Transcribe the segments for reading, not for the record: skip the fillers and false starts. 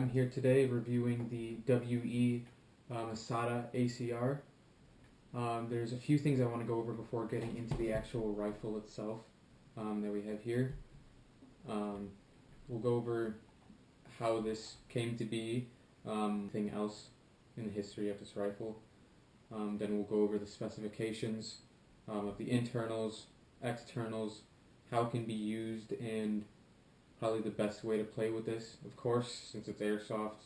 I'm here today reviewing the WE Masada ACR. There's a few things I want to go over before getting into the actual rifle itself that we have here. We'll go over how this came to be, anything else in the history of this rifle. Then we'll go over the specifications of the internals, externals, how it can be used, and probably the best way to play with this. Of course, since it's airsoft,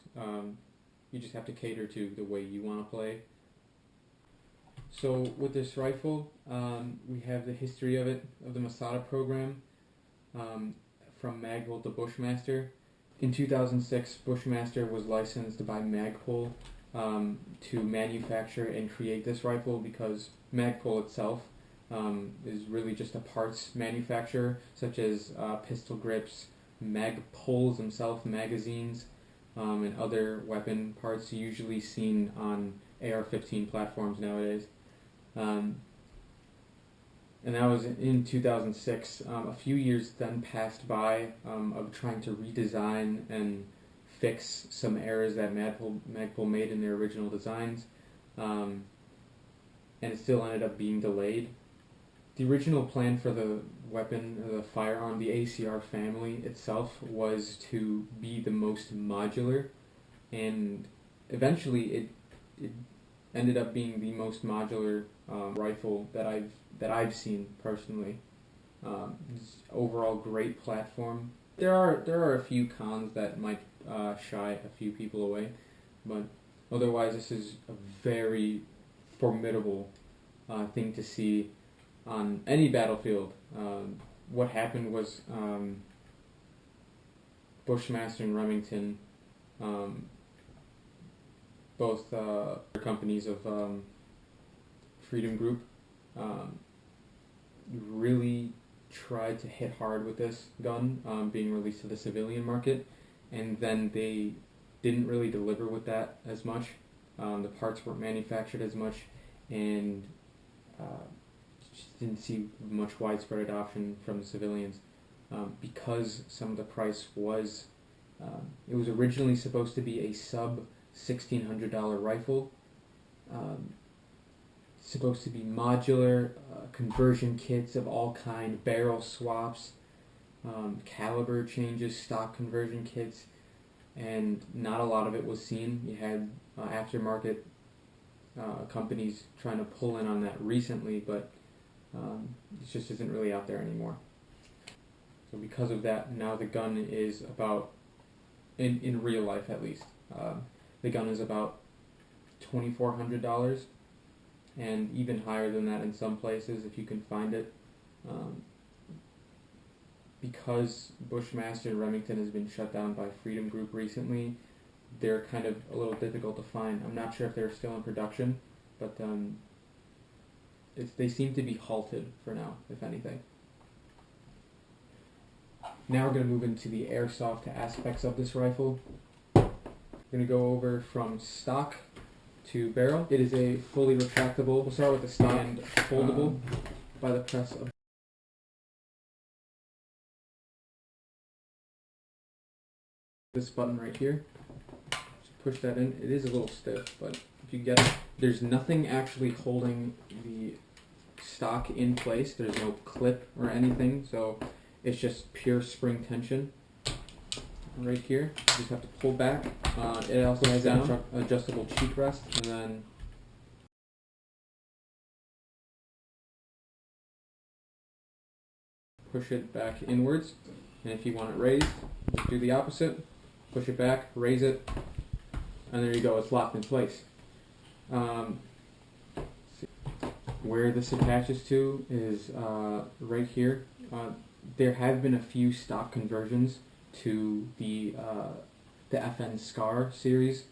you just have to cater to the way you want to play. So with this rifle, we have the history of it, of the Masada program, from Magpul to Bushmaster. In 2006, Bushmaster was licensed by Magpul to manufacture and create this rifle because Magpul itself is really just a parts manufacturer, such as pistol grips, Magpuls themselves, magazines, and other weapon parts usually seen on AR-15 platforms nowadays. And that was in 2006. A few years then passed by of trying to redesign and fix some errors that Magpul made in their original designs, and it still ended up being delayed. The original plan for the weapon, the firearm, the ACR family itself, was to be the most modular, and eventually it ended up being the most modular rifle that I've seen personally. It's overall great platform. There are a few cons that might shy a few people away, but otherwise this is a very formidable thing to see on any battlefield. What happened was Bushmaster and Remington, both companies of Freedom Group, really tried to hit hard with this gun being released to the civilian market, and then they didn't really deliver with that as much. The parts weren't manufactured as much, and just didn't see much widespread adoption from the civilians because some of the price was, it was originally supposed to be a sub $1,600 rifle, supposed to be modular, conversion kits of all kind, barrel swaps, caliber changes, stock conversion kits, and not a lot of it was seen. You had aftermarket companies trying to pull in on that recently, but it just isn't really out there anymore. So because of that, now the gun is about, in real life at least, the gun is about $2,400, and even higher than that in some places if you can find it. Because Bushmaster and Remington has been shut down by Freedom Group recently, they're kind of a little difficult to find. I'm not sure if they're still in production, but they seem to be halted for now, if anything. Now we're going to move into the airsoft aspects of this rifle. We're going to go over from stock to barrel. It is a fully retractable. We'll start with the stock and foldable by the press of this button right here. Just push that in. It is a little stiff, but if you get it, there's nothing actually holding the stock in place. There's no clip or anything, so it's just pure spring tension right here. You just have to pull back. It also has an adjustable cheek rest, and then push it back inwards. And if you want it raised, just do the opposite. Push it back, raise it, and there you go. It's locked in place. Where this attaches to is right here. There have been a few stock conversions to the FN SCAR series.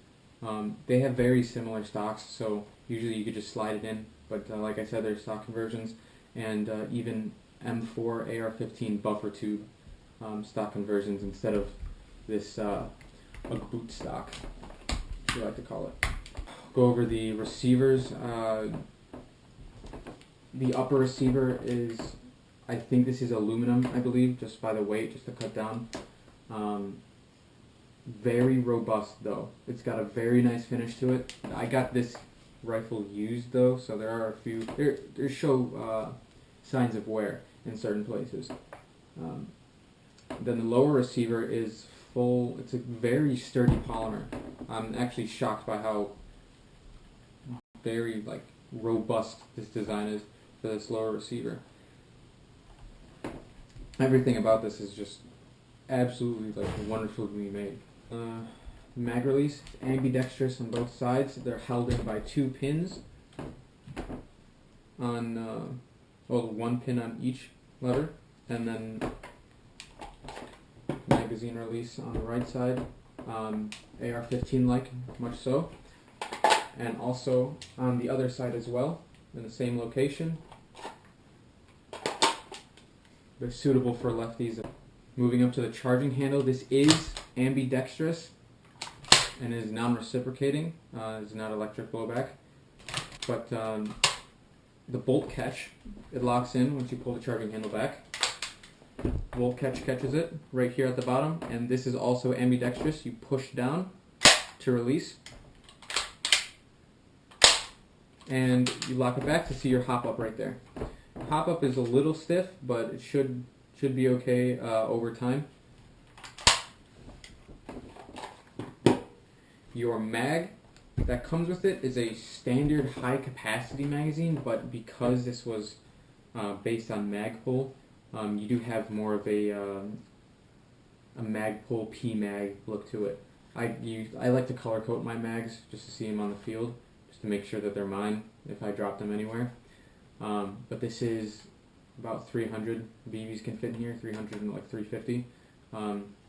They have very similar stocks, so usually you could just slide it in. But like I said, there's stock conversions, and even M4 AR-15 buffer tube stock conversions instead of this UGG boot stock, as we like to call it. Go over the receivers. The upper receiver is, I think this is aluminum, I believe, just by the weight, just to cut down. Very robust though. It's got a very nice finish to it. I got this rifle used though, so there are a few. There show signs of wear in certain places. Then the lower receiver is full. It's a very sturdy polymer. I'm actually shocked by how very robust this design is for this lower receiver. Everything about this is just absolutely wonderfully made. Mag release, ambidextrous on both sides. They're held in by 2 pins on, one pin on each lever, and then magazine release on the right side, AR-15 like, much so, and also on the other side as well, in the same location. They're suitable for lefties. Moving up to the charging handle, this is ambidextrous and is non-reciprocating. It's not electric blowback, but the bolt catch, it locks in once you pull the charging handle back. Bolt catch catches it right here at the bottom, and this is also ambidextrous. You push down to release, and you lock it back to see your hop up right there. Hop up is a little stiff, but it should be okay over time. Your mag that comes with it is a standard high capacity magazine, but because this was based on Magpul, you do have more of a Magpul PMag look to it. I like to color code my mags just to see them on the field, just to make sure that they're mine if I drop them anywhere. But this is about 300 BBs can fit in here, 300 and 350.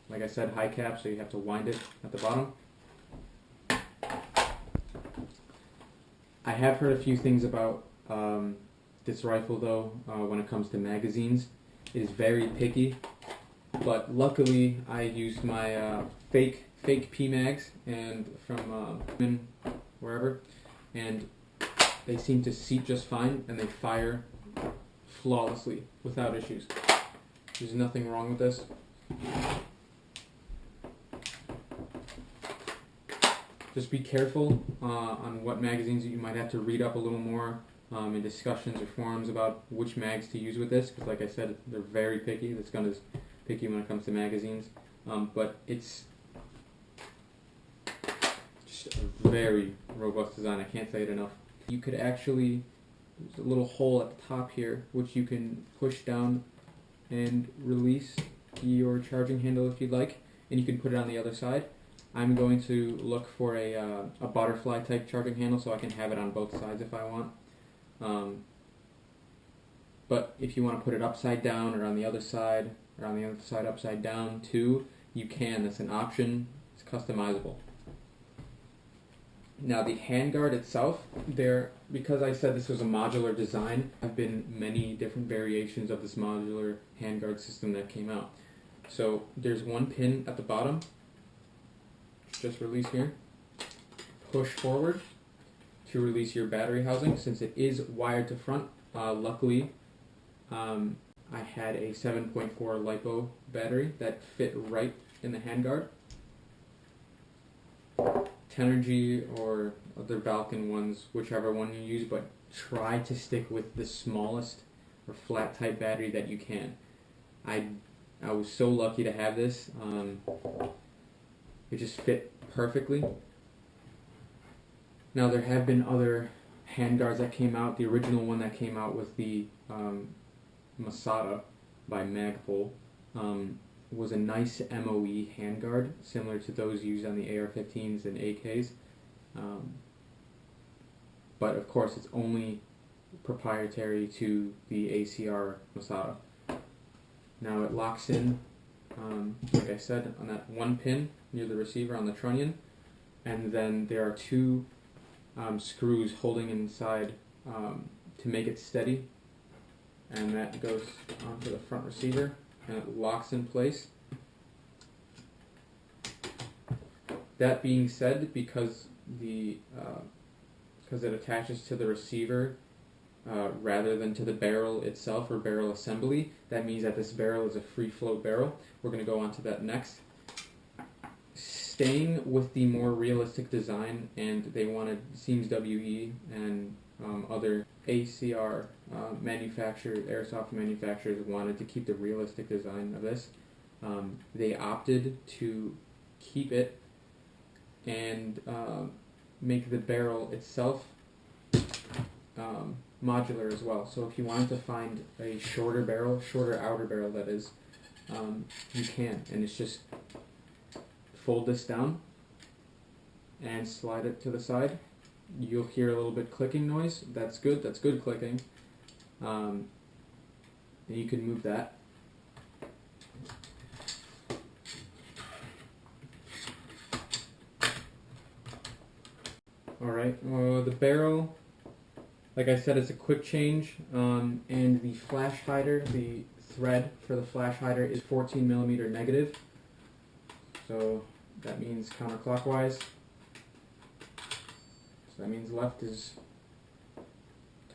Like I said, high cap, so you have to wind it at the bottom. I have heard a few things about this rifle though when it comes to magazines. It is very picky, but luckily I used my fake PMags and from wherever, and they seem to seat just fine and they fire flawlessly without issues. There's nothing wrong with this. Just be careful on what magazines you might have to read up a little more in discussions or forums about which mags to use with this, because like I said, they're very picky. This gun is picky when it comes to magazines, but it's just a very robust design. I can't say it enough. You could actually, there's a little hole at the top here which you can push down and release your charging handle if you'd like, and you can put it on the other side. I'm going to look for a butterfly type charging handle so I can have it on both sides if I want. But if you want to put it upside down or on the other side upside down too, you can. That's an option. It's customizable. Now the handguard itself, because I said this was a modular design, there have been many different variations of this modular handguard system that came out. So there's one pin at the bottom. Just release here. Push forward to release your battery housing. Since it is wired to front, luckily I had a 7.4 LiPo battery that fit right in the handguard. Tenergy or other Valken ones, whichever one you use, but try to stick with the smallest or flat type battery that you can. I was so lucky to have this. It just fit perfectly. Now there have been other handguards that came out. The original one that came out with the Masada by Magpul was a nice MOE handguard, similar to those used on the AR-15s and AKs. But of course it's only proprietary to the ACR Masada. Now it locks in, like I said, on that one pin near the receiver on the trunnion, and then there are 2 screws holding inside to make it steady, and that goes onto the front receiver and it locks in place. That being said, because it attaches to the receiver rather than to the barrel itself or barrel assembly, that means that this barrel is a free float barrel. We're going to go on to that next. staying with the more realistic design, and they wanted Seams WE and other ACR airsoft manufacturers wanted to keep the realistic design of this. They opted to keep it and make the barrel itself modular as well. So if you wanted to find a shorter outer barrel that is, you can, and it's just fold this down and slide it to the side. You'll hear a little bit clicking noise. That's good clicking. And you can move that. Alright, the barrel, like I said, is a quick change, and the flash hider, the thread for the flash hider is 14mm negative, so that means counterclockwise, so that means left is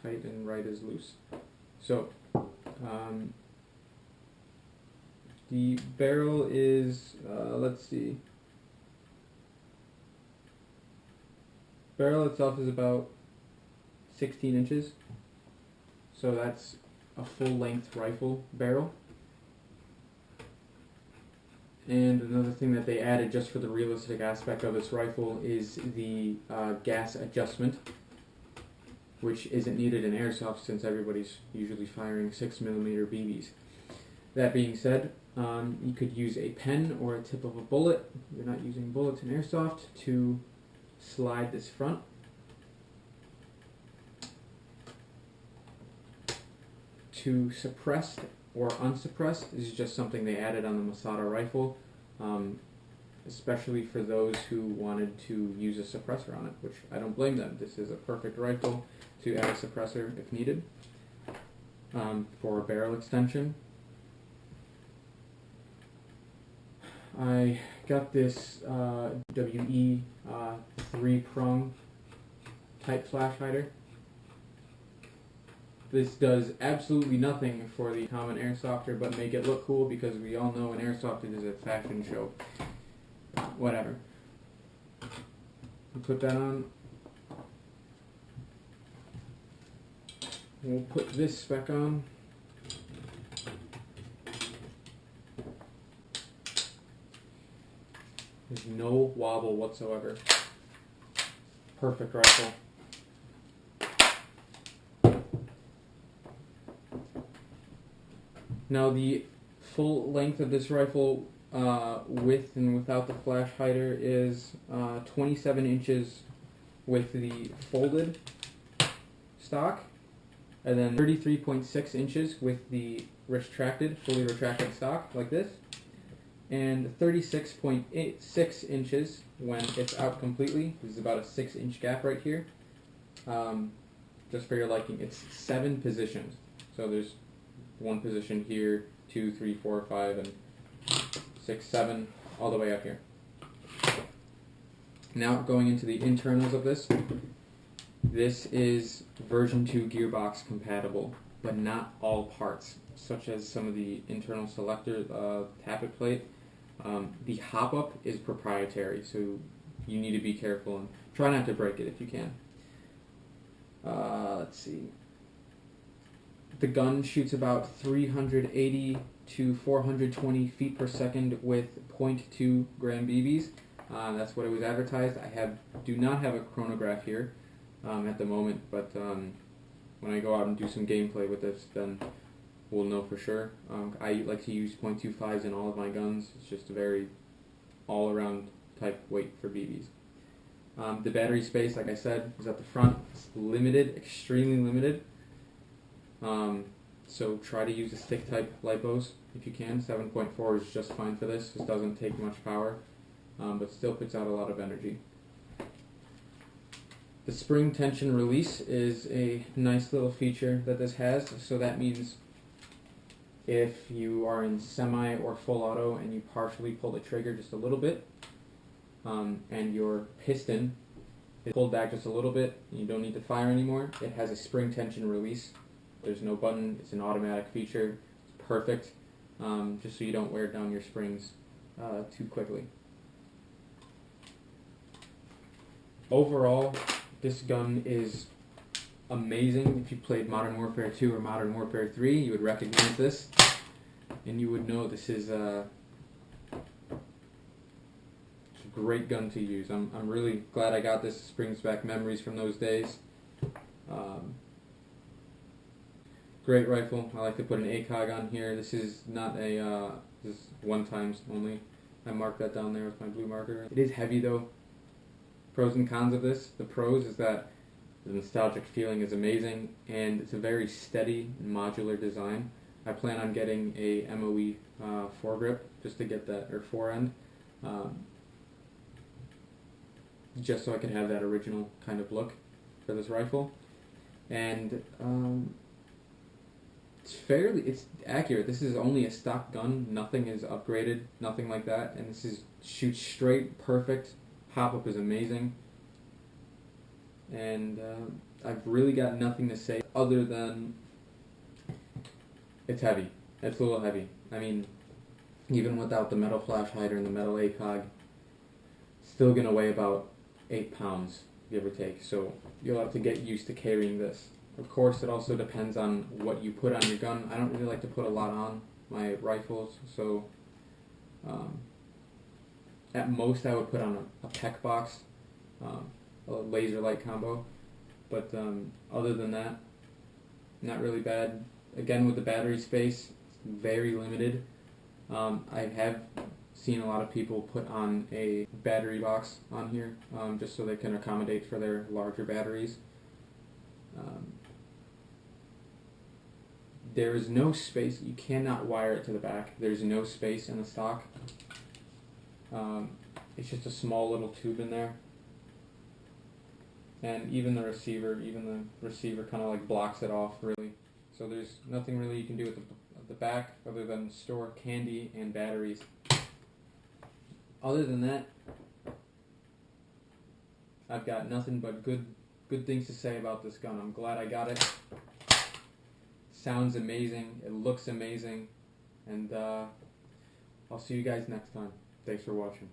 tight and right is loose. So the barrel is, let's see, barrel itself is about 16 inches, so that's a full-length rifle barrel. And another thing that they added just for the realistic aspect of this rifle is the gas adjustment, which isn't needed in airsoft since everybody's usually firing 6mm BBs. That being said, you could use a pen or a tip of a bullet, you're not using bullets in airsoft, to slide this front. To suppressed or unsuppressed is just something they added on the Masada rifle, especially for those who wanted to use a suppressor on it, which I don't blame them. This is a perfect rifle to add a suppressor if needed. For barrel extension, I got this WE 3-prong type flash hider. This does absolutely nothing for the common airsofter but make it look cool, because we all know an airsoft is a fashion show. Whatever. We'll put that on. We'll put this back on. There's no wobble whatsoever. Perfect rifle. Now the full length of this rifle, with and without the flash hider, is 27 inches with the folded stock, and then 33.6 inches with the fully retracted stock, like this, and 36.6 inches when it's out completely. This is about a 6-inch gap right here. Just for your liking, it's 7 positions. So there's 1 position here, 2, 3, 4, 5, and 6, 7, all the way up here. Now going into the internals of this. This is version 2 gearbox compatible, but not all parts, such as some of the internal selector, tappet plate. The hop-up is proprietary, so you need to be careful and try not to break it if you can. Let's see. The gun shoots about 380 to 420 feet per second with .2 gram BBs. That's what it was advertised. I do not have a chronograph here at the moment, but when I go out and do some gameplay with this, then we'll know for sure. I like to use .25s in all of my guns. It's just a very all-around type weight for BBs. The battery space, like I said, is at the front. It's limited, extremely limited. So try to use a stick type lipos if you can. 7.4 is just fine for this. This doesn't take much power, but still puts out a lot of energy. The spring tension release is a nice little feature that this has. So that means if you are in semi or full auto and you partially pull the trigger just a little bit, and your piston is pulled back just a little bit, and you don't need to fire anymore, it has a spring tension release. There's no button, it's an automatic feature. It's perfect, just so you don't wear down your springs too quickly. Overall, this gun is amazing. If you played Modern Warfare 2 or Modern Warfare 3, you would recognize this, and you would know this is it's a great gun to use. I'm really glad I got this. This brings back memories from those days. Great rifle. I like to put an ACOG on here. This is not a this is one times only. I marked that down there with my blue marker. It is heavy though. Pros and cons of this. The pros is that the nostalgic feeling is amazing, and it's a very steady and modular design. I plan on getting a MOE foregrip just to get that, or forend, just so I can have that original kind of look for this rifle. And it's accurate. This is only a stock gun. Nothing is upgraded, nothing like that. And this is shoots straight, perfect. Pop-up is amazing. And I've really got nothing to say other than it's heavy. It's a little heavy. I mean, even without the metal flash hider and the metal ACOG, still going to weigh about 8 pounds, give or take. So you'll have to get used to carrying this. Of course, it also depends on what you put on your gun. I don't really like to put a lot on my rifles, so at most I would put on a PEC box, a laser light combo, but other than that, not really bad. Again, with the battery space, it's very limited. I have seen a lot of people put on a battery box on here, just so they can accommodate for their larger batteries. There is no space. You cannot wire it to the back. There's no space in the stock. It's just a small little tube in there. And even the receiver kind of like blocks it off, really. So there's nothing really you can do with the back other than store candy and batteries. Other than that, I've got nothing but good things to say about this gun. I'm glad I got it. Sounds amazing. It looks amazing. And I'll see you guys next time. Thanks for watching.